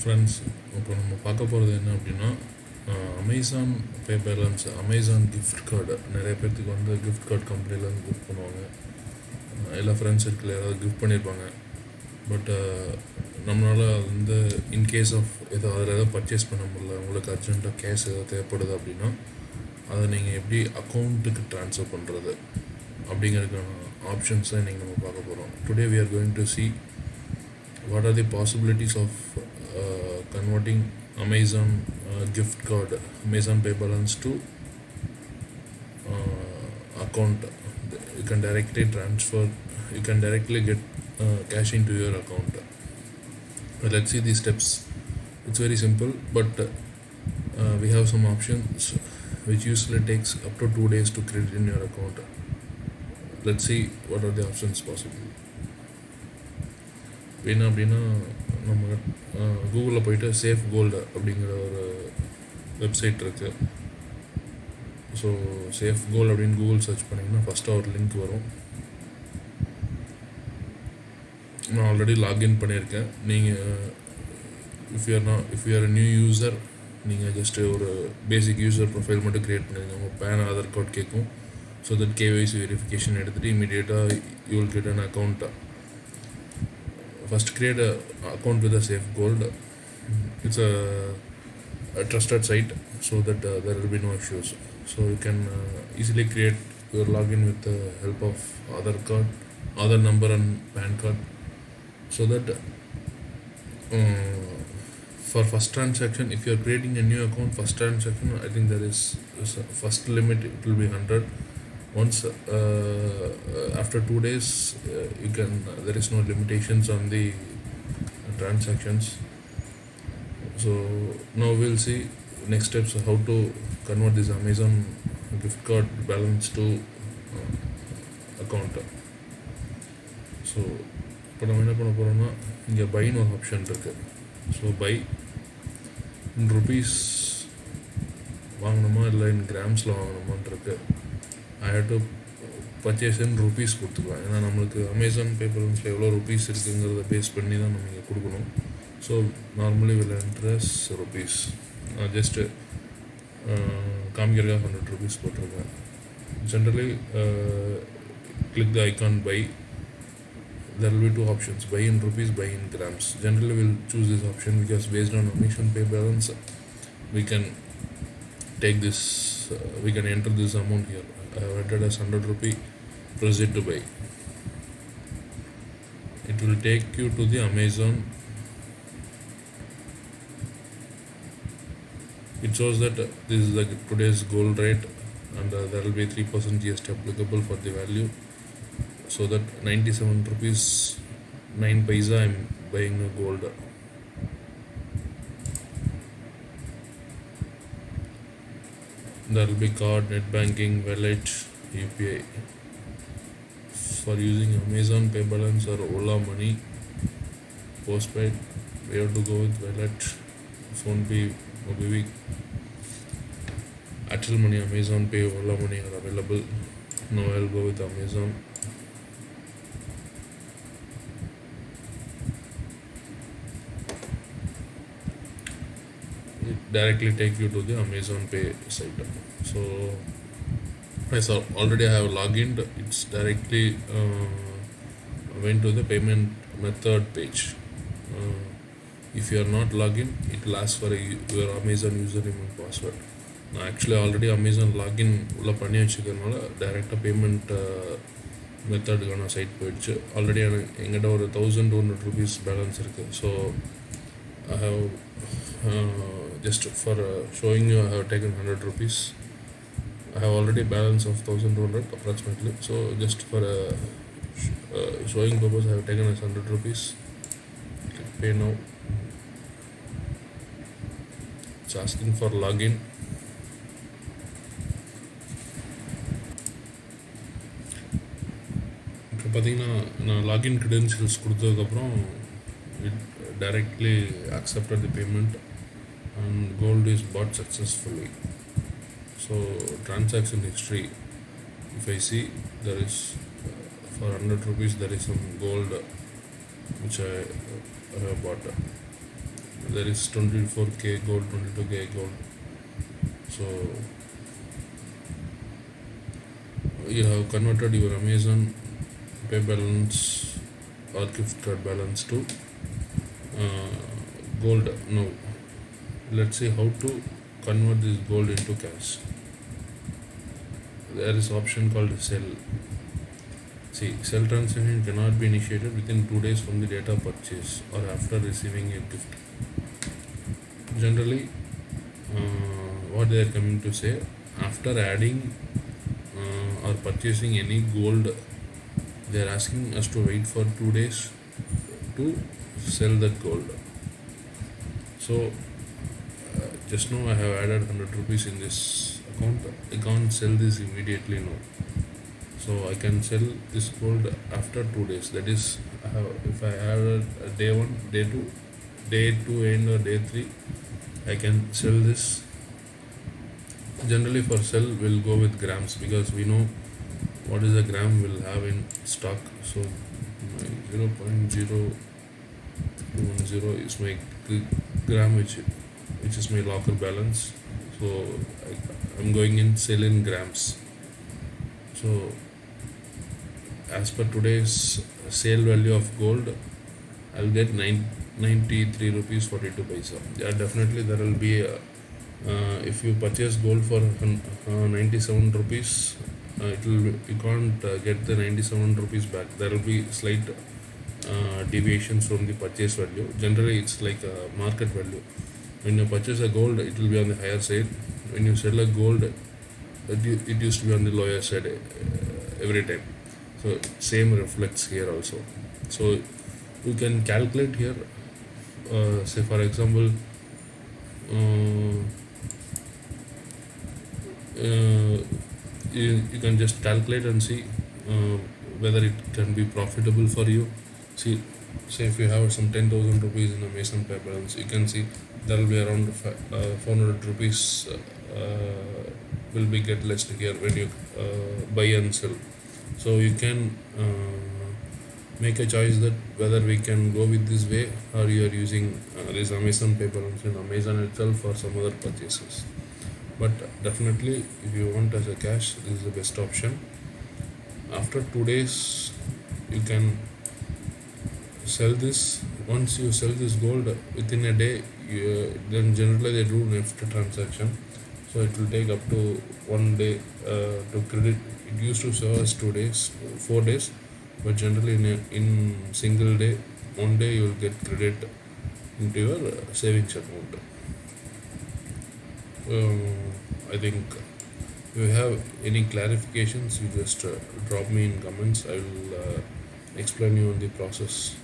Friends, இப்போ நம்ம பார்க்க போகிறது என்ன அப்படின்னா, அமேசான் பே பேலன்ஸ், அமேசான் கிஃப்ட் கார்டு. நிறைய பேர்த்துக்கு வந்து கிஃப்ட் கார்டு கம்பெனிலேருந்து கிஃப்ட் பண்ணுவாங்க. எல்லா ஃப்ரெண்ட்ஸ் சர்க்கிளில் யாராவது கிஃப்ட் பண்ணியிருப்பாங்க. பட் நம்மளால் வந்து இன்கேஸ் ஆஃப் அதில் ஏதாவது பர்ச்சேஸ் பண்ண முடியல, உங்களுக்கு அர்ஜென்ட்டாக கேஷ் ஏதாவது தேவைப்படுது அப்படின்னா, அதை நீங்கள் எப்படி அக்கௌண்ட்டுக்கு ட்ரான்ஸ்ஃபர் பண்ணுறது அப்படிங்கிறதுக்கான ஆப்ஷன்ஸை இன்றைக்கி நம்ம பார்க்க போகிறோம். Today we are going to see what are the possibilities of converting Amazon gift card, Amazon pay balance to account. You can directly transfer, you can directly get cash into your account. Let's see the steps. It's very simple, but we have some options which usually takes up to 2 days to credit in your account. Let's see what are the options possible. என்ன அப்படின்னா, நம்ம கூகுளில் போய்ட்டு safe gold அப்படிங்கிற ஒரு website இருக்குது. So safe gold அப்படின்னு Google search பண்ணிங்கன்னா ஃபஸ்ட்டாக ஒரு லிங்க் வரும். நான் ஆல்ரெடி லாகின் பண்ணியிருக்கேன். நீங்கள் if you are new user, நீங்கள் ஜஸ்ட்டு ஒரு பேசிக் யூசர் ப்ரொஃபைல் மட்டும் க்ரியேட் பண்ணிடுங்க. உங்கள் பேன், ஆதார் கார்டு கேட்கும். ஸோ தட் கேஒய்சி வெரிஃபிகேஷன் எடுத்துகிட்டு இமீடியட்டாக you will get an account. First, create an account with a Safe Gold. It's a trusted site, so that there will be no issues. So you can easily create your login with the help of Aadhaar number and PAN card. So that for first transaction, if you are creating a new account, first transaction, I think there is first limit. It will be 100. Once after 2 days, you can. There is no limitations on the transactions. So now we'll see next steps how to convert this Amazon gift card balance to account. So இப்போ நம்ம என்ன பண்ண போகிறோம்னா, இங்கே பைன்னு ஒரு option இருக்குது. So by in rupees வாங்கணுமா இல்லை இன் கிராம்ஸில் வாங்கணுமான் இருக்கு. I have to purchase in rupees கொடுத்துக்கலாம். ஏன்னா நம்மளுக்கு அமேசான் பே பேலன்ஸில் எவ்வளோ ருபீஸ் இருக்குங்கிறத பேஸ் பண்ணி தான் நம்ம இங்கே கொடுக்கணும். So normally will enters rupees. நான் ஜஸ்ட்டு காமிக்கிறதுக்காக 100 ருபீஸ் போட்டிருக்கேன். Generally click the icon by. There will be 2 options, buy in rupees, buy in grams. Generally we'll choose this option because based on Amazon pay balance, we can take this, we can enter this amount here. I have entered as 100 rupee, press it to buy. It will take you to the Amazon. It shows that this is the today's gold rate, and there will be 3% GST applicable for the value. So that 97 rupees 9 paisa I am buying a gold. There will be card, net banking, wallet, UPI. For using Amazon pay balance or Ola Money, postpaid, we have to go with wallet, PhonePe, MobiKwik, Airtel Money, Amazon Pay, Ola Money are available. Now I will go with Amazon. Directly take you to the Amazon Pay site. So as already I have logged in, it's directly went to the payment method page. If you are not logged in, it will ask for your Amazon username and password. நான் actually already Amazon login உள்ள பண்ணி வச்சுக்கிறதுனால டைரெக்டாக payment மெத்தடுக்கான side போயிடுச்சு. Already எங்கிட்ட ஒரு 1200 rupees balance இருக்குது. So I have just for showing you, I have taken 100 rupees. I have already balance of 1200 approximately. So just for showing purpose, I have taken as 100 rupees. Pay now. It's asking for login. இப்போ பார்த்தீங்கன்னா நான் login credentials கொடுத்ததுக்கப்புறம் it directly accepted the payment and gold is bought successfully. So transaction history, if I see, there is for 100 rupees there is some gold which I have bought. there is 24k gold, 22k gold. So you have converted your Amazon Pay balance or gift card balance to uh, gold. Now let's see how to convert this gold into cash. There is option called sell. See, sell transaction cannot be initiated within 2 days from the date of purchase or after receiving a gift. Generally, what they are coming to say, after adding or purchasing any gold, they are asking us to wait for 2 days to sell that gold. So just now I have added 100 rupees in this account. I can't sell this immediately now. So I can sell this gold after 2 days. That is, if I have a day one, day two end or day three, I can sell this. Generally for sell we'll go with grams because we know what is a gram we'll have in stock. So my 0.0210 is my gram which is my locker balance. So I'm going in sell in grams. So as per today's sale value of gold, I'll get 93 rupees 42 paisa. Yeah, definitely there will be a, if you purchase gold for 97 rupees, you can't get the 97 rupees back. There will be slight deviations from the purchase value. Generally it's like a market value. When you purchase a gold, it will be on the higher side. When you sell a gold, it used to be on the lower side every time. So same reflects here also. So you can calculate here, say for example, you can just calculate and see whether it can be profitable for you. See, say if you have some 10,000 rupees in a Mason Pay balance, you can see there will be around 400 rupees will be get less here when you buy and sell. So you can make a choice that whether we can go with this way or you are using this Amazon Pay balance in Amazon itself or some other purchases. But definitely if you want as a cash, this is the best option. After 2 days you can sell this. Once you sell this gold within a day, then generally they do NEFT transaction, so it will take up to 1 day to credit. It used to serve as 2 days, 4 days, but generally in single day, 1 day you will get credit into your savings account. I think if you have any clarifications, you just drop me in comments. I will explain you on the process.